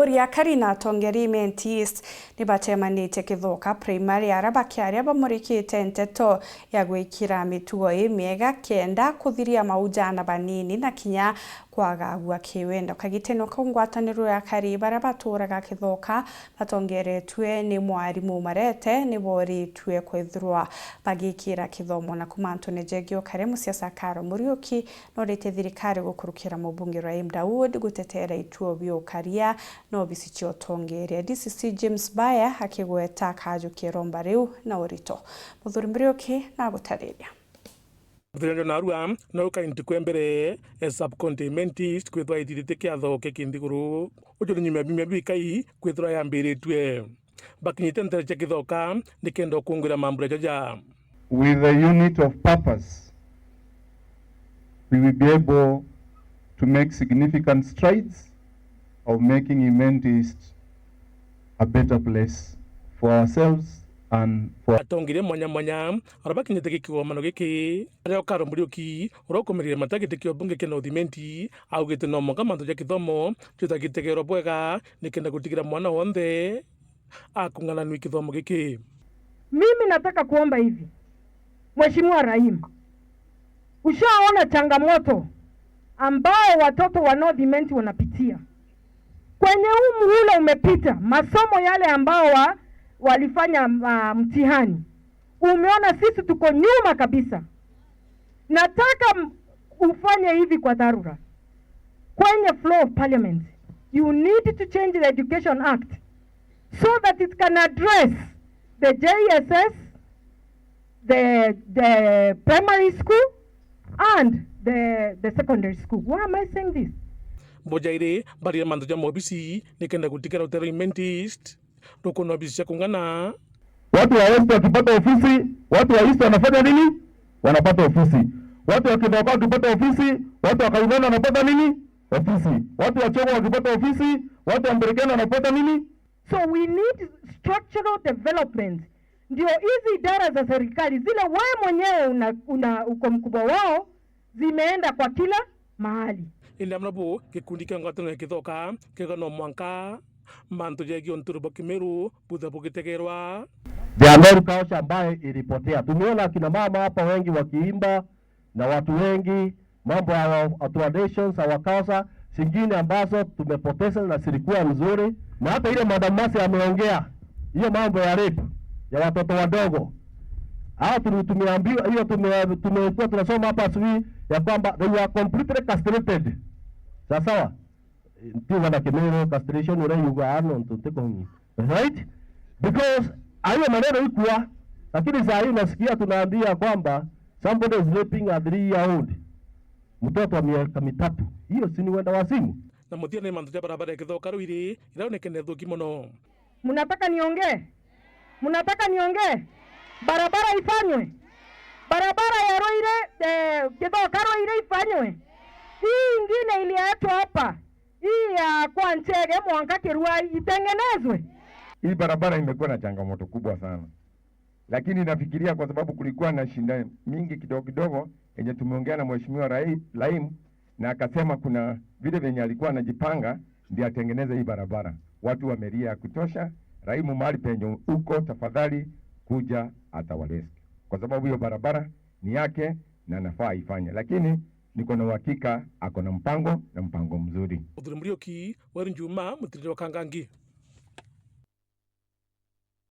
Ria Karina Tongeriment East ni batemanite kithoka primary arabakiaria bamurikite nteto ya gwikira mitugo miega kenda kuthiria maujana banini na kinya kwagagua kiwendo kagiteno kongwataniro ya kari barabaturaga kithoka batongeretwe ni mwarimu marete ni boritwe kwithirwa bagikira kithomo na kumanto ne jegio kare musiasa Karo Muriuki no rete thirikari gukurukira mubunge Rahim Daud gutetera ituo bio karia no bisichio tongeria DCC James Baya akigweta kaju kiromba riu na urito muthuri Muriuki na gutariria Muthiranjo narua na ukainti kwembere subcontinent east kwithwa itirite kiatho kekindiguru ujuru nyime bimya bikai kwithwa yambiritwe bakinyite ntere cha kithoka nikendo kungwira mambura jaja. With a unit of purpose, we will be able to make significant strides of making Imenti East a better place for ourselves and for atongire mwanya arabakinyite kikiomano giki ario Karo Muriuki urokomerire matagite kio bunge kena uthimenti augite no moka manto ja kithomo tutagitegero bwega nikenda gutigira mwana wonde akungana nwi kithomo giki. Mimi nataka kuomba hivi, Mheshimiwa Rahim, ushaona changamoto ambao watoto wa North Imenti wanapitia kwenye muhula umepita, masomo yale ambao walifanya mtihani, umeona sisi tuko nyuma kabisa. Nataka ufanye hivi kwa dharura kwenye floor of parliament. You need to change the Education Act so that it can address the JSS, the primary school and the secondary school. Why am I saying this? Bojaire bari manto ja mobisi nikenda gutikira Imenti East Rukono bisi kungana. Watu wa West wakipata ofisi, watu wa East wanafanya nini? Wanapata ofisi. Watu wa Kithoka wakipata ofisi, watu wa Kaunana wanapata nini? Ofisi. Watu wa Chogo wakipata ofisi, watu wa Mberekena wanapata nini? So we need structural development. Ndio hizi idara za serikali zile wewe mwenyewe uko mkubwa wao zimeenda kwa kila mahali. Ile amnabu kikundi kangatana Kithoka kegano mwanka manto jegi onturubo Kimeru buda bugitegerwa the America Osha ambaye ilipotea. Tumeona kina mama hapa wengi wakiimba na watu wengi mambo ya traditions our culture zingine ambazo tumepoteza na silikuwa nzuri, na hata ile Madam Masi ameongea hiyo mambo ya rape ya watoto wadogo. Tumeambiwa hiyo tumekuwa tunasoma hapa asubuhi ya kwamba they were completely castrated. Sawa? Ndio na Kimeru castration ule yuga ano tuteko. Right? Because hayo maneno ikuwa, lakini saa hii nasikia tunaambia kwamba somebody is raping a 3-year-old. Mtoto wa miaka 3. Hiyo si ni wenda wasimu. Na mutia ni manto ja barabara Kithoka ruiri iraonekene thuki muno. Mnataka niongee? Barabara ifanywe. Barabara ya Ruire Kithoka ruire ifanywe. Hii ingine ililetwa hapa. Hii ya kwa Nchege Mwanka Kirua itengenezwe. Hii barabara imekuwa na changamoto kubwa sana. Lakini nafikiria kwa sababu kulikuwa na shinda mingi kidogo yenye tumeongea na Mheshimiwa Rahim na akasema kuna vile venye alikuwa anajipanga ndio atengeneze hii barabara. Watu wamelia ya kutosha. Rahim mahali penye uko tafadhali kuja atawaleske. Kwa sababu hiyo barabara ni yake na nafaa ifanye. Lakini niko na uhakika ako na mpango mzuri. Muriuki Warinjuma Mutiriro Kangangi.